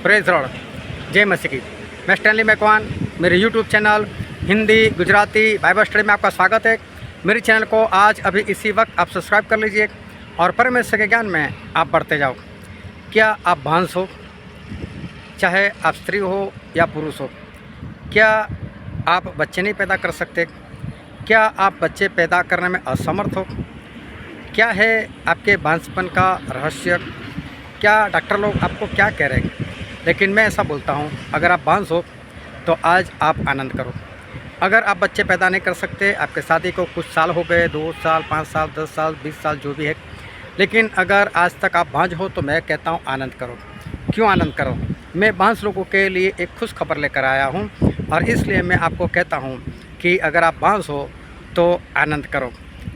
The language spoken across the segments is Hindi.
प्रेज लॉर्ड, जय मसीह की। मैं स्टैनली मैकवान, मेरे YouTube channel Hindi Gujarati Bible study में आपका स्वागत है। मेरे चैनल को आज अभी इसी वक्त आप सब्सक्राइब कर लीजिए और परमेश्वर के ज्ञान में आप बढ़ते जाओ। क्या आप भांस हो, चाहे आप स्त्री हो या पुरुष हो? क्या आप बच्चे नहीं पैदा कर सकते? क्या आप बच्चे पैदा करने में असमर्थ हो? क्या है आपके भांसपन का रहस्य? क्या डॉक्टर लोग आपको क्या कह रहे हैं? लेकिन मैं ऐसा बोलता हूँ, अगर आप भांस हो तो आज आप आनंद करो। अगर आप बच्चे पैदा नहीं कर सकते, आपके शादी को कुछ साल हो गए, 2 साल, 5 साल, 10 साल, 20 साल, जो भी है, लेकिन अगर आज तक आप भांज हो तो मैं कहता हूँ आनंद करो। क्यों आनंद करो? मैं भांस लोगों के लिए एक खुश खबर लेकर आया हूँ और इसलिए मैं आपको कहता हूँ कि अगर आप भांस हो तो आनंद करो।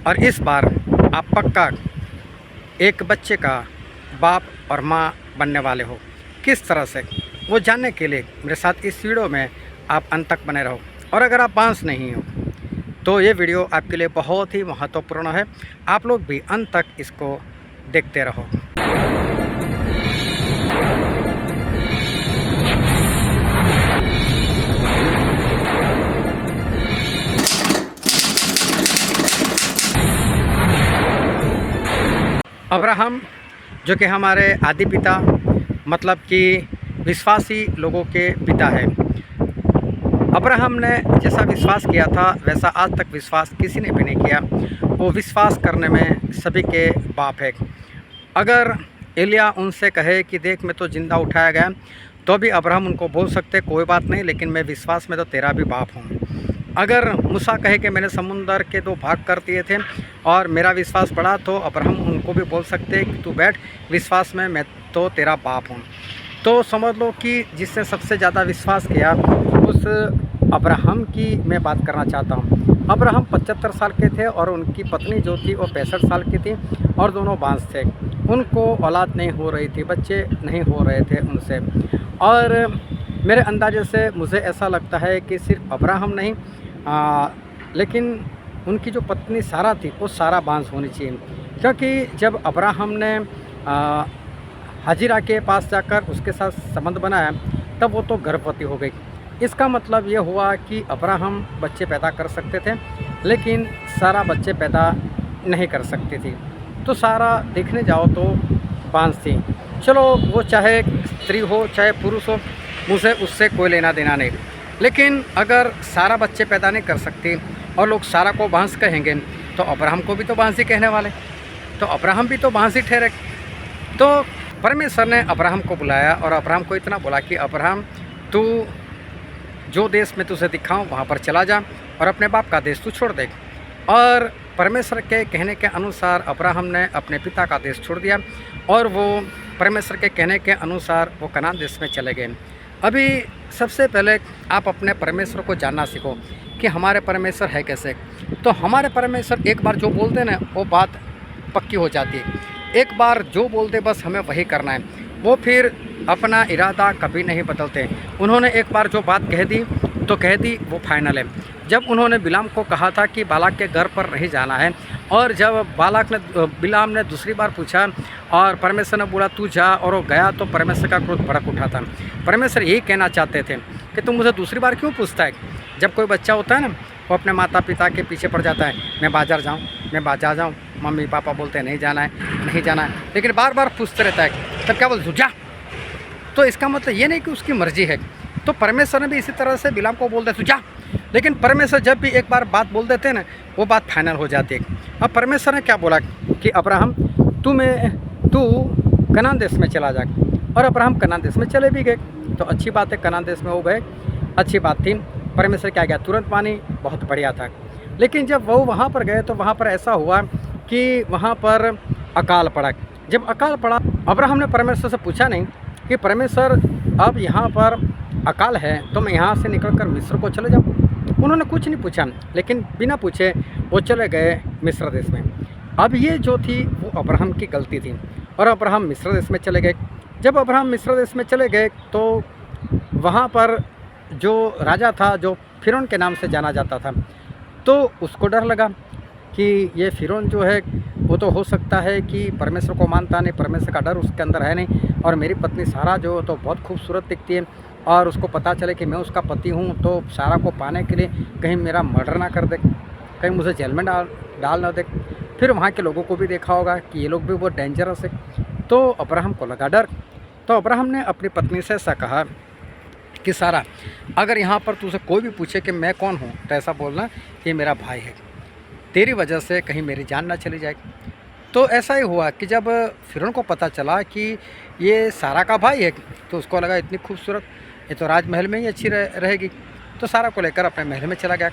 और इस बार आप पक्का एक बच्चे का बाप और माँ बनने वाले हो। किस तरह से, वो जानने के लिए मेरे साथ इस वीडियो में आप अंत तक बने रहो। और अगर आप भांस नहीं हो तो ये वीडियो आपके लिए बहुत ही महत्वपूर्ण है। आप लोग भी अंत तक इसको देखते रहो। अब्राहम, जो कि हमारे आदि पिता, मतलब कि विश्वासी लोगों के पिता है। अब्राहम ने जैसा विश्वास किया था वैसा आज तक विश्वास किसी ने भी नहीं किया। वो विश्वास करने में सभी के बाप है। अगर एलिया उनसे कहे कि देख मैं तो ज़िंदा उठाया गया, तो भी अब्राहम उनको बोल सकते कोई बात नहीं, लेकिन मैं विश्वास में तो तेरा भी बाप हूँ। अगर मूसा कहे कि मैंने समुंदर के 2 भाग कर दिए थे और मेरा विश्वास बढ़ा, तो अब्राहम उनको भी बोल सकते कि तू बैठ, विश्वास में मैं तो तेरा बाप हूँ। तो समझ लो कि जिसने सबसे ज़्यादा विश्वास किया उस अब्राहम की मैं बात करना चाहता हूँ। अब्राहम 75 साल के थे और उनकी पत्नी जो थी वो 65 साल की थी और दोनों बांस थे। उनको औलाद नहीं हो रही थी, बच्चे नहीं हो रहे थे उनसे। और मेरे अंदाजे से मुझे ऐसा लगता है कि सिर्फ अब्राहम नहीं, लेकिन उनकी जो पत्नी सारा थी वो सारा बांस होनी चाहिए। क्योंकि जब अब्राहम ने हाजिरा के पास जाकर उसके साथ संबंध बनाया तब वो तो गर्भवती हो गई। इसका मतलब ये हुआ कि अब्राहम बच्चे पैदा कर सकते थे, लेकिन सारा बच्चे पैदा नहीं कर सकती थी। तो सारा देखने जाओ तो बांस थी। चलो, वो चाहे स्त्री हो चाहे पुरुष हो, मुझे उससे कोई लेना देना नहीं। लेकिन अगर सारा बच्चे पैदा नहीं कर सकती और लोग सारा को बांस कहेंगे तो अब्राहम को भी तो बांस ही कहने वाले, तो अब्राहम भी तो बांस ही ठहरे। तो परमेश्वर ने अब्राहम को बुलाया और अब्राहम को इतना बोला कि अब्राहम, तू जो देश में तुझे दिखाऊं वहाँ पर चला जा और अपने बाप का देश तू छोड़ दे। और परमेश्वर के कहने के अनुसार अब्राहम ने अपने पिता का देश छोड़ दिया और वो परमेश्वर के कहने के अनुसार वो कनान देश में चले गए। अभी सबसे पहले आप अपने परमेश्वर को जानना सीखो कि हमारे परमेश्वर है कैसे। तो हमारे परमेश्वर एक बार जो बोलते ना वो बात पक्की हो जाती है। एक बार जो बोलते बस हमें वही करना है। वो फिर अपना इरादा कभी नहीं बदलते। उन्होंने एक बार जो बात कह दी तो कह दी, वो फाइनल है। जब उन्होंने बिलाम को कहा था कि बालाक के घर पर नहीं जाना है, और जब बिलाम ने दूसरी बार पूछा और परमेश्वर ने बोला तू जा, और वो गया, तो परमेश्वर का क्रोध भड़क उठा था। परमेश्वर यही कहना चाहते थे कि तुम मुझे दूसरी बार क्यों पूछता है। जब कोई बच्चा होता है ना, वो अपने माता पिता के पीछे पड़ जाता है, मैं बाज़ार जाऊँ, मैं बाज़ार जाऊँ, मम्मी पापा बोलते हैं नहीं जाना है, नहीं जाना है, लेकिन बार बार पूछते रहता है। तब क्या बोलते जा। तो इसका मतलब ये नहीं कि उसकी मर्ज़ी है। तो परमेश्वर ने भी इसी तरह से बिलाम को बोल दे तू जा, लेकिन परमेश्वर जब भी एक बार बात बोल देते हैं ना, वो बात फाइनल हो जाती है। अब परमेश्वर ने क्या बोला कि अब्राहम तू कनान देश में चला जा, और अब्राहम कनान देश में चले भी गए। तो अच्छी बात है, कनान देश में वो गए, अच्छी बात थी। परमेश्वर क्या गया, तुरंत पानी, बहुत बढ़िया था। लेकिन जब वो वहाँ पर गए तो वहाँ पर ऐसा हुआ कि वहाँ पर अकाल पड़ा। जब अकाल पड़ा, अब्राहम ने परमेश्वर से पूछा नहीं कि परमेश्वर अब यहाँ पर अकाल है तो मैं यहाँ से निकलकर मिस्र को चले जाऊँ। उन्होंने कुछ नहीं पूछा, लेकिन बिना पूछे वो चले गए मिस्र देश में। अब ये जो थी वो अब्राहम की गलती थी और अब्राहम मिस्र देश में चले गए। जब अब्राहम मिस्र देश में चले गए तो वहाँ पर जो राजा था, जो फिरौन के नाम से जाना जाता था, तो उसको डर लगा कि ये फिरौन जो है वो तो हो सकता है कि परमेश्वर को मानता नहीं, परमेश्वर का डर उसके अंदर है नहीं, और मेरी पत्नी सारा जो तो बहुत खूबसूरत दिखती है, और उसको पता चले कि मैं उसका पति हूँ, तो सारा को पाने के लिए कहीं मेरा मर्डर ना कर दे, कहीं मुझे जेल में डाल ना दे। फिर वहाँ के लोगों को भी देखा होगा कि ये लोग भी बहुत डेंजरस है। तो अब्राहम को लगा डर। तो अब्राहम ने अपनी पत्नी से ऐसा कहा कि सारा, अगर यहाँ पर तुझे कोई भी पूछे कि मैं कौन हूँ, तो ऐसा बोलना कि मेरा भाई है, तेरी वजह से कहीं मेरी जान ना चली जाएगी। तो ऐसा ही हुआ कि जब फ़िरौन को पता चला कि ये सारा का भाई है, तो उसको लगा इतनी खूबसूरत, ये तो राजमहल में ही अच्छी रहेगी। तो सारा को लेकर अपने महल में चला गया।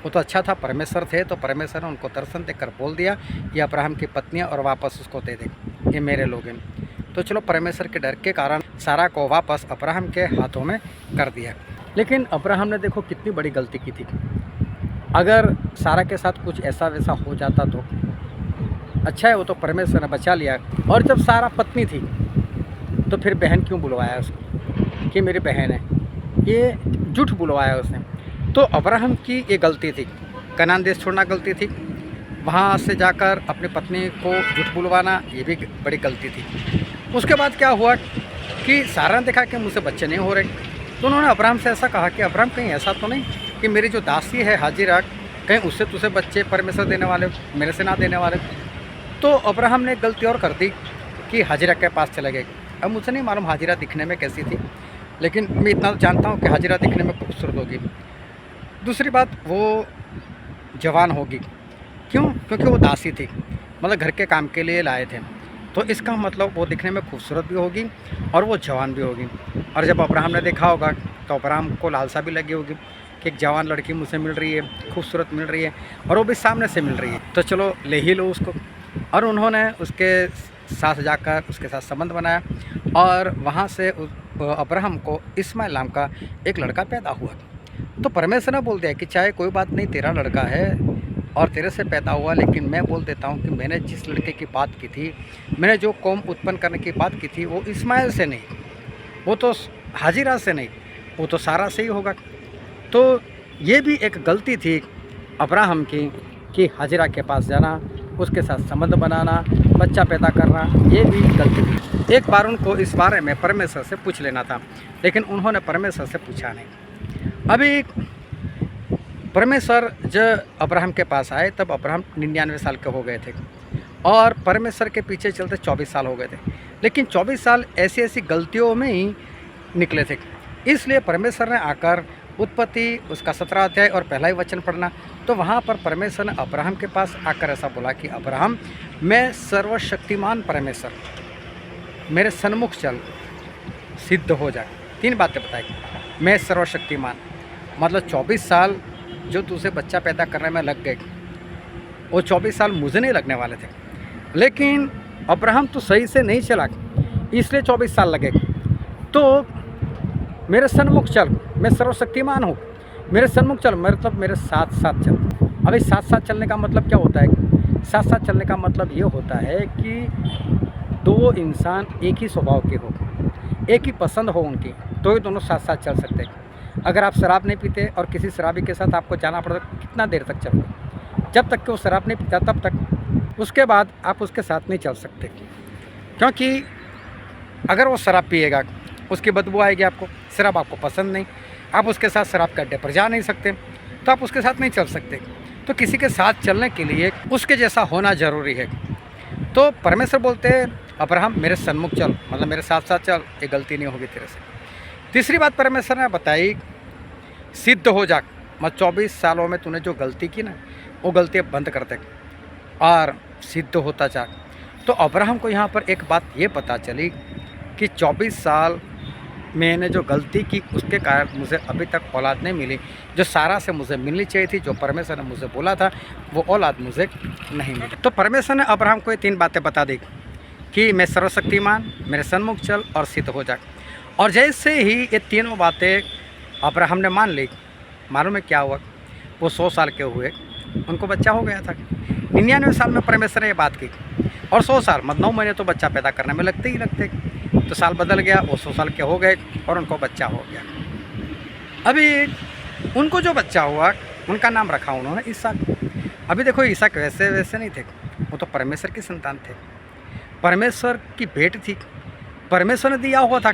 वो तो अच्छा था, परमेश्वर थे, तो परमेश्वर ने उनको दर्शन देकर बोल दिया ये अब्राहम की पत्नियाँ, और वापस उसको दे दे, ये मेरे लोग हैं। तो चलो, परमेश्वर के डर के कारण सारा को वापस अब्राहम के हाथों में कर दिया। लेकिन अब्राहम ने देखो कितनी बड़ी गलती की थी। अगर सारा के साथ कुछ ऐसा वैसा हो जाता तो अच्छा है, वो तो परमेश्वर ने बचा लिया। और जब सारा पत्नी थी तो फिर बहन क्यों बुलवाया उसको कि मेरी बहन है, ये झूठ बुलवाया उसने। तो अब्राहम की ये गलती थी, कनान देश छोड़ना गलती थी, वहाँ से जाकर अपनी पत्नी को झूठ बुलवाना ये भी बड़ी गलती थी। उसके बाद क्या हुआ कि सारा ने देखा कि मुझसे बच्चे नहीं हो रहे, तो उन्होंने अब्राहम से ऐसा कहा कि अब्राहम, कहीं ऐसा तो नहीं कि मेरी जो दासी है हाजिरा, कहीं उससे तुझे बच्चे परमेश्वर देने वाले, मेरे से ना देने वाले। तो अब्राहम ने गलती और कर दी कि हाजिरा के पास चले गए। अब मुझे नहीं मालूम हाजिरा दिखने में कैसी थी, लेकिन मैं इतना जानता हूँ कि हाजिरा दिखने में खूबसूरत होगी। दूसरी बात, वो जवान होगी। क्यों? क्योंकि वो दासी थी, मतलब घर के काम के लिए लाए थे, तो इसका मतलब वो दिखने में खूबसूरत भी होगी और वो जवान भी होगी। और जब अब्राहम ने देखा होगा तो अब्राहम को लालसा भी लगी होगी कि एक जवान लड़की मुझसे मिल रही है, खूबसूरत मिल रही है, और वो भी सामने से मिल रही है, तो चलो ले ही लो उसको। और उन्होंने उसके साथ जाकर उसके साथ संबंध बनाया, और वहाँ से अब्राहम को इस्माइल नाम का एक लड़का पैदा हुआ। तो परमेश्वर ने बोल दिया कि चाहे कोई बात नहीं, तेरा लड़का है और तेरे से पैदा हुआ, लेकिन मैं बोल देता हूँ कि मैंने जिस लड़के की बात की थी, मैंने जो कौम उत्पन्न करने की बात की थी, वो इस्माइल से नहीं, वो तो हाजिरा से नहीं, वो तो सारा से ही होगा। तो ये भी एक गलती थी अब्राहम की कि हाजिरा के पास जाना, उसके साथ संबंध बनाना, बच्चा पैदा करना, ये भी गलती थी। एक बार उनको इस बारे में परमेश्वर से पूछ लेना था, लेकिन उन्होंने परमेश्वर से पूछा नहीं। अभी परमेश्वर जब अब्राहम के पास आए तब अब्राहम 99 साल के हो गए थे, और परमेश्वर के पीछे चलते 24 साल हो गए थे। लेकिन 24 साल ऐसी ऐसी गलतियों में ही निकले थे। इसलिए परमेश्वर ने आकर उत्पत्ति उसका 17 अध्याय और पहला ही वचन पढ़ना, तो वहाँ पर परमेश्वर ने अब्राहम के पास आकर ऐसा बोला कि अब्राहम, मैं सर्वशक्तिमान परमेश्वर, मेरे सन्मुख चल, सिद्ध हो जा। 3 बातें बताई। मैं सर्वशक्तिमान, मतलब 24 साल जो तुझे बच्चा पैदा करने में लग गए, वो 24 साल मुझे नहीं लगने वाले थे, लेकिन अब्राहम तो सही से नहीं चला, इसलिए 24 साल लगे। तो मेरे सन्मुख चल, मैं सर्वशक्तिमान हूँ, मेरे सन्मुख चल, मतलब मेरे साथ साथ चल। अभी साथ साथ चलने का मतलब क्या होता है? साथ साथ चलने का मतलब ये होता है कि 2 इंसान एक ही स्वभाव के हो, एक ही पसंद हो उनकी, तो ये दोनों साथ साथ चल सकते हैं। अगर आप शराब नहीं पीते और किसी शराबी के साथ आपको जाना पड़ता, कितना देर तक चलोगे? जब तक कि वो शराब नहीं पीता तब तक, उसके बाद आप उसके साथ नहीं चल सकते, क्योंकि अगर वो शराब पिएगा उसकी बदबू आएगी, आपको शराब आपको पसंद नहीं, आप उसके साथ शराब के अड्डे पर जा नहीं सकते, तो आप उसके साथ नहीं चल सकते। तो किसी के साथ चलने के लिए उसके जैसा होना ज़रूरी है। तो परमेश्वर बोलते हैं अब्राहम, मेरे सन्मुख चल, मतलब मेरे साथ साथ चल, ये गलती नहीं होगी तेरे से। तीसरी बात परमेश्वर ने बताई, सिद्ध हो जा, मतलब 24 सालों में तूने जो गलती की ना, वो गलती अब बंद कर दे और सिद्ध होता जा। तो अब्राहम को यहाँ पर एक बात ये पता चली कि 24 साल मैंने जो गलती की उसके कारण मुझे अभी तक औलाद नहीं मिली, जो सारा से मुझे मिलनी चाहिए थी, जो परमेश्वर ने मुझे बोला था, वो औलाद मुझे नहीं मिली। तो परमेश्वर ने अब्राहम को ये 3 बातें बता दी कि मैं सर्वशक्तिमान, मेरे सन्मुख चल और सिद्ध हो जा। और जैसे ही ये 3 बातें अब्राहम ने मान ली, मालूम है क्या हुआ? वो 100 साल के हुए, उनको बच्चा हो गया था। 99 साल में परमेश्वर ने ये बात की, और 100 साल मतलब 9 महीने तो बच्चा पैदा करने में लगते ही लगते। तो साल बदल गया, वो 100 साल के हो गए और उनको बच्चा हो गया। अभी उनको जो बच्चा हुआ उनका नाम रखा उन्होंने इसहाक। अभी देखो इसहाक वैसे नहीं थे, वो तो परमेश्वर की संतान थे, परमेश्वर की भेंट थी, परमेश्वर ने दिया हुआ था।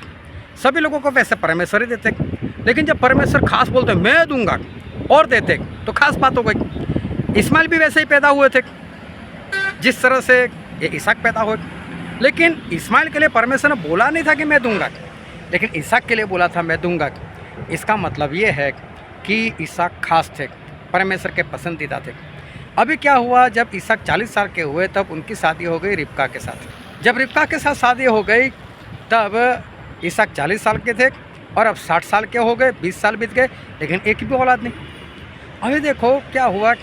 सभी लोगों को वैसे परमेश्वर ही देते, लेकिन जब परमेश्वर खास बोलते मैं दूंगा और देते तो खास बात हो गई। इस्माइल भी वैसे ही पैदा हुए थे जिस तरह से ये इसहाक पैदा हुए, लेकिन इस्माइल के लिए परमेश्वर ने बोला नहीं था कि मैं दूंगा, लेकिन इसहाक के लिए बोला था मैं दूंगा। इसका मतलब ये है कि इसहाक खास थे, परमेश्वर के पसंदीदा थे। अभी क्या हुआ, जब इसहाक 40 साल के हुए तब उनकी शादी हो गई रिबका के साथ। जब रिबका के साथ शादी हो गई तब इसहाक 40 साल के थे और अब 60 साल के हो गए, 20 साल बीत गए, लेकिन एक भी औलाद नहीं। अभी देखो क्या हुआ,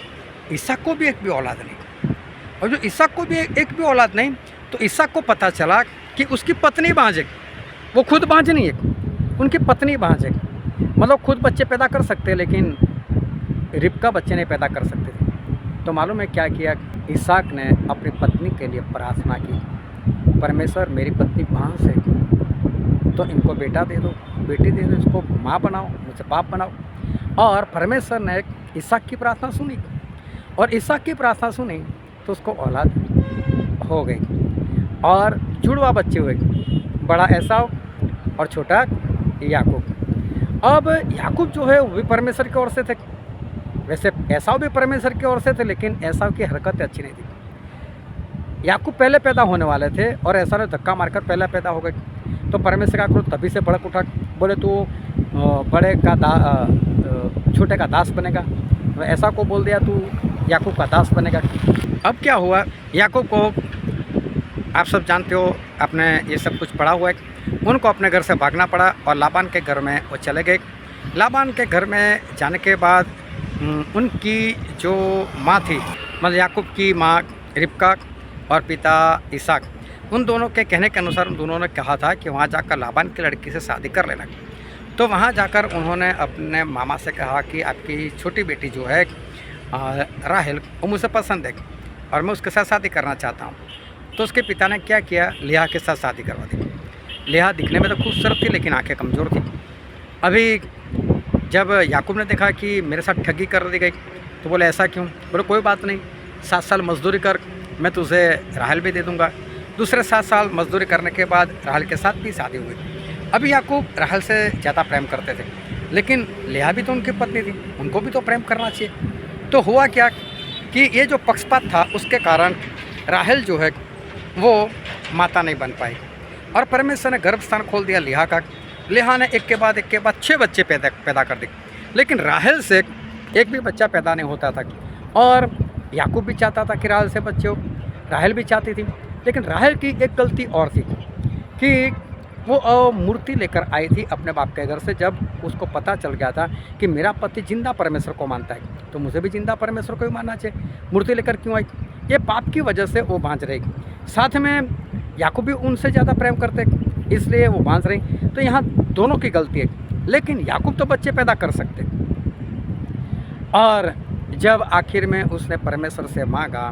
इसहाक को भी एक भी औलाद नहीं, और जो इसहाक को भी एक भी औलाद नहीं, तो इसहाक को पता चला कि उसकी पत्नी बांझ है, वो खुद बांझ नहीं है, उनकी पत्नी बांझ है। मतलब खुद बच्चे पैदा कर सकते हैं, लेकिन रिबका बच्चे नहीं पैदा कर सकते थे। तो मालूम है क्या किया, इसहाक ने अपनी पत्नी के लिए प्रार्थना की, परमेश्वर मेरी पत्नी बांझ है तो इनको बेटा दे दो, बेटी दे दो, इसको माँ बनाओ, मुझे बाप बनाओ। और परमेश्वर ने इसहाक की प्रार्थना सुनी, और इसहाक की प्रार्थना सुनी तो उसको औलाद हो गई और जुड़वा बच्चे हुए, बड़ा एसाव और छोटा याकूब। अब याकूब जो है वो भी परमेश्वर की ओर से थे, वैसे एसाव भी परमेश्वर की ओर से थे, लेकिन एसाव की हरकतें अच्छी नहीं थी। याकूब पहले पैदा होने वाले थे और एसाव ने धक्का मारकर पहले पैदा हो गए, तो परमेश्वर का क्रोध तभी से भड़क उठा, बोले तू बड़े का छोटे का दास बनेगा। ऐसा को बोल दिया तू याकूब का दास बनेगा। अब क्या हुआ, याकूब को आप सब जानते हो, आपने ये सब कुछ पढ़ा हुआ है, उनको अपने घर से भागना पड़ा और लाबान के घर में वो चले गए। लाबान के घर में जाने के बाद उनकी जो माँ थी, मतलब याकूब की माँ रिबका और पिता इसहाक, उन दोनों के कहने के अनुसार उन दोनों ने कहा था कि वहाँ जाकर लाबान की लड़की से शादी कर लेना। तो वहाँ जाकर उन्होंने अपने मामा से कहा कि आपकी छोटी बेटी जो है राहेल, वो मुझे पसंद है और मैं उसके साथ शादी करना चाहता हूँ। तो उसके पिता ने क्या किया, लिहा के साथ शादी करवा दी। लिहा दिखने में तो खूबसूरत थी, लेकिन आंखें कमज़ोर थी। अभी जब याकूब ने देखा कि मेरे साथ ठगी कर दी गई, तो बोले ऐसा क्यों? बोले कोई बात नहीं, 7 साल मजदूरी कर, मैं तुझे राहेल भी दे दूँगा। दूसरे 7 साल मजदूरी करने के बाद राहेल के साथ भी शादी हुई। अभी याकूब राहेल से ज़्यादा प्रेम करते थे, लेकिन लिहा भी तो उनकी पत्नी थी, उनको भी तो प्रेम करना चाहिए। तो हुआ क्या कि ये जो पक्षपात था उसके कारण राहेल जो है वो माता नहीं बन पाई, और परमेश्वर ने गर्भ स्थान खोल दिया लिहा का। लिहा ने एक के बाद 6 बच्चे पैदा कर दिए, लेकिन राहेल से एक भी बच्चा पैदा नहीं होता था। और याकूब भी चाहता था कि राहेल से बच्चे हो, राहेल भी चाहती थी, लेकिन राहेल की एक गलती और थी कि वो मूर्ति लेकर आई थी अपने बाप के घर से। जब उसको पता चल गया था कि मेरा पति जिंदा परमेश्वर को मानता है, तो मुझे भी जिंदा परमेश्वर को ही मानना चाहिए, मूर्ति लेकर क्यों आई? ये पाप की वजह से वो बांझ रही। साथ में याकूब भी उनसे ज़्यादा प्रेम करते, इसलिए वो बांझ रही। तो यहाँ दोनों की गलती है, लेकिन याकूब तो बच्चे पैदा कर सकते। और जब आखिर में उसने परमेश्वर से मांगा,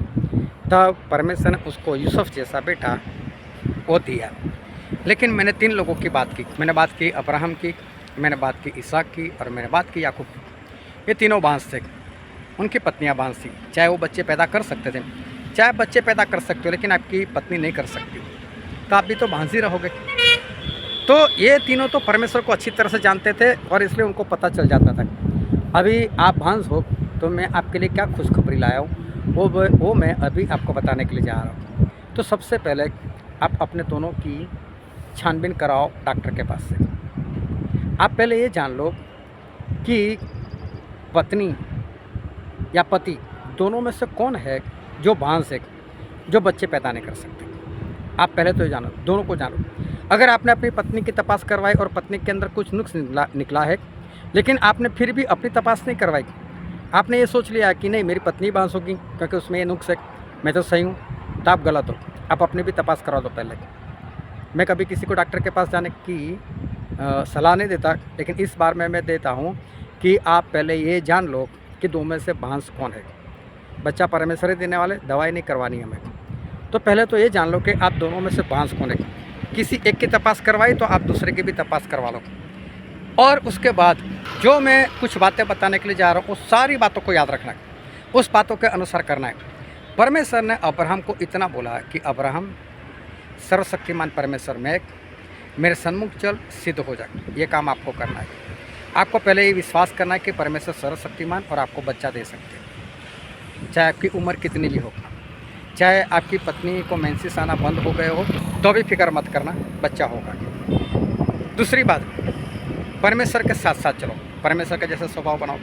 तब परमेश्वर ने उसको यूसुफ जैसा बेटा वो दिया। लेकिन मैंने 3 लोगों की बात की, मैंने बात की अब्राहम की, मैंने बात की इसहाक की, और मैंने बात की याकूब की। ये तीनों बांझ थे, उनकी पत्नियां बांझ थी। चाहे वो बच्चे पैदा कर सकते थे, चाहे बच्चे पैदा कर सकते हो, लेकिन आपकी पत्नी नहीं कर सकती, तो आप भी तो बांझ ही रहोगे। तो ये तीनों तो परमेश्वर को अच्छी तरह से जानते थे, और इसलिए उनको पता चल जाता था। अभी आप बांझ हो, तो मैं आपके लिए क्या खुशखबरी लाया हूँ, वो मैं अभी आपको बताने के लिए जा रहा हूँ। तो सबसे पहले आप अपने दोनों की छानबीन कराओ डॉक्टर के पास से। आप पहले ये जान लो कि पत्नी या पति दोनों में से कौन है जो बांझ है, जो बच्चे पैदा नहीं कर सकते। आप पहले तो जानो, दोनों को जानो। अगर आपने अपनी पत्नी की तपास करवाई और पत्नी के अंदर कुछ नुक्स निकला है, लेकिन आपने फिर भी अपनी तपास नहीं करवाई, आपने ये सोच लिया कि नहीं मेरी पत्नी बांझ होगी क्योंकि उसमें ये नुक्स है, मैं तो सही हूँ, तो आप गलत हो। आप अपनी भी तपास करवा दो पहले। मैं कभी किसी को डॉक्टर के पास जाने की सलाह नहीं देता, लेकिन इस बार मैं देता हूँ कि आप पहले ये जान लो कि दो में से बांझ कौन है। बच्चा परमेश्वर ही देने वाले, दवाई नहीं करवानी हमें। तो पहले तो ये जान लो कि आप दोनों में से बांझ कौन है। किसी एक की तपास करवाई तो आप दूसरे की भी तपास करवा लो। और उसके बाद जो मैं कुछ बातें बताने के लिए जा रहा हूँ, उस सारी बातों को याद रखना है, उस बातों के अनुसार करना है। परमेश्वर ने अब्राहम को इतना बोला कि अब्राहम, सर्वशक्तिमान परमेश्वर में मेरे सन्मुख चल, सिद्ध हो जा। ये काम आपको करना है। आपको पहले ये विश्वास करना है कि परमेश्वर सर्वशक्तिमान और आपको बच्चा दे सकते हैं, चाहे आपकी उम्र कितनी भी हो, चाहे आपकी पत्नी को मेंसेस आना बंद हो गए हो, तो भी फिक्र मत करना, बच्चा होगा। दूसरी बात, परमेश्वर के साथ साथ चलो, परमेश्वर का जैसा स्वभाव बनाओ।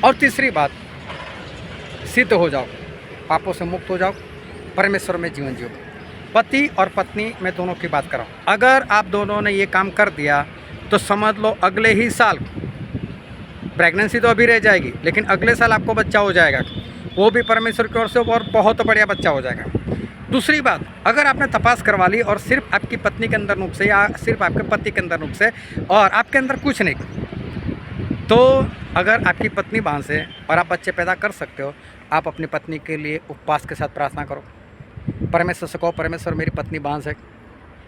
और तीसरी बात, सिद्ध हो जाओ, पापों से मुक्त हो जाओ, परमेश्वर में जीवन जियो। पति और पत्नी मैं दोनों की बात कर रहा हूँ। अगर आप दोनों ने ये काम कर दिया तो समझ लो अगले ही साल, प्रेगनेंसी तो अभी रह जाएगी, लेकिन अगले साल आपको बच्चा हो जाएगा, वो भी परमेश्वर की ओर से, और बहुत बढ़िया बच्चा हो जाएगा। दूसरी बात, अगर आपने तपास करवा ली और सिर्फ आपकी पत्नी के अंदर नुक्स है या सिर्फ आपके पति के अंदर नुक्स है और आपके अंदर कुछ नहीं, तो अगर आपकी पत्नी बांस है और आप बच्चे पैदा कर सकते हो, आप अपनी पत्नी के लिए उपवास के साथ प्रार्थना करो। परमेश्वर से कहो, परमेश्वर मेरी पत्नी बांस है,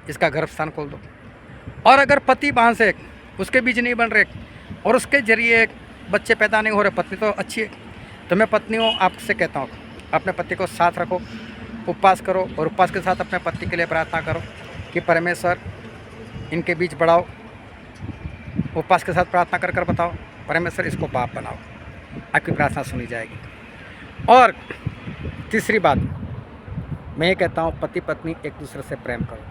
इसका गर्भ स्थान खोल दो। और अगर पति बांस है, उसके बीज नहीं बन रहे और उसके जरिए बच्चे पैदा नहीं हो रहे, पत्नी तो अच्छी है, तो मैं पत्नियों आपसे कहता हूँ, अपने पति को साथ रखो, उपवास करो और उपवास के साथ अपने पति के लिए प्रार्थना करो कि परमेश्वर इनके बीच बढ़ाओ। उपवास के साथ प्रार्थना कर बताओ, परमेश्वर इसको बाप बनाओ, आपकी प्रार्थना सुनी जाएगी। और तीसरी बात, मैं ये कहता हूँ, पति पत्नी एक दूसरे से प्रेम करो,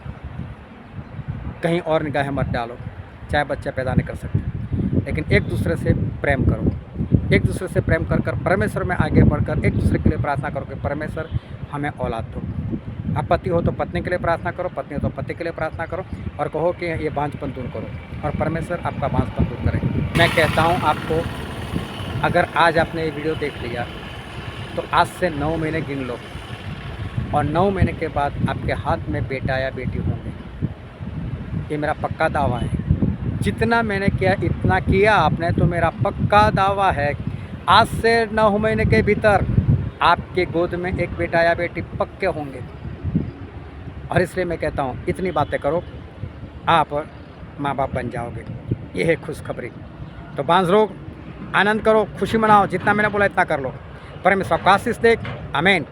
कहीं और निगाहें मत डालो, चाहे बच्चा पैदा नहीं कर सकते, लेकिन एक दूसरे से प्रेम करो। एक दूसरे से प्रेम कर परमेश्वर में आगे बढ़कर एक दूसरे के लिए प्रार्थना करो कि परमेश्वर हमें औलाद दो। आप पति हो तो पत्नी के लिए प्रार्थना करो, पत्नी हो तो पति के लिए प्रार्थना करो और कहो कि ये बांझपन दूर करो और परमेश्वर आपका बांझपन दूर करे। मैं कहता हूँ आपको, अगर आज आपने ये वीडियो देख लिया तो आज से 9 महीने गिन लो और 9 महीने के बाद आपके हाथ में बेटा या बेटी होंगे। ये मेरा पक्का दावा है। जितना मैंने किया इतना किया आपने, तो मेरा पक्का दावा है आज से 9 महीने के भीतर आपके गोद में एक बेटा या बेटी पक्के होंगे। और इसलिए मैं कहता हूँ, इतनी बातें करो, आप माँ बाप बन जाओगे। ये है खुशखबरी। तो बांझ लोग आनंद करो, खुशी मनाओ, जितना मैंने बोला इतना कर लो। परमेश्वर आपको आशीष दे। आमीन।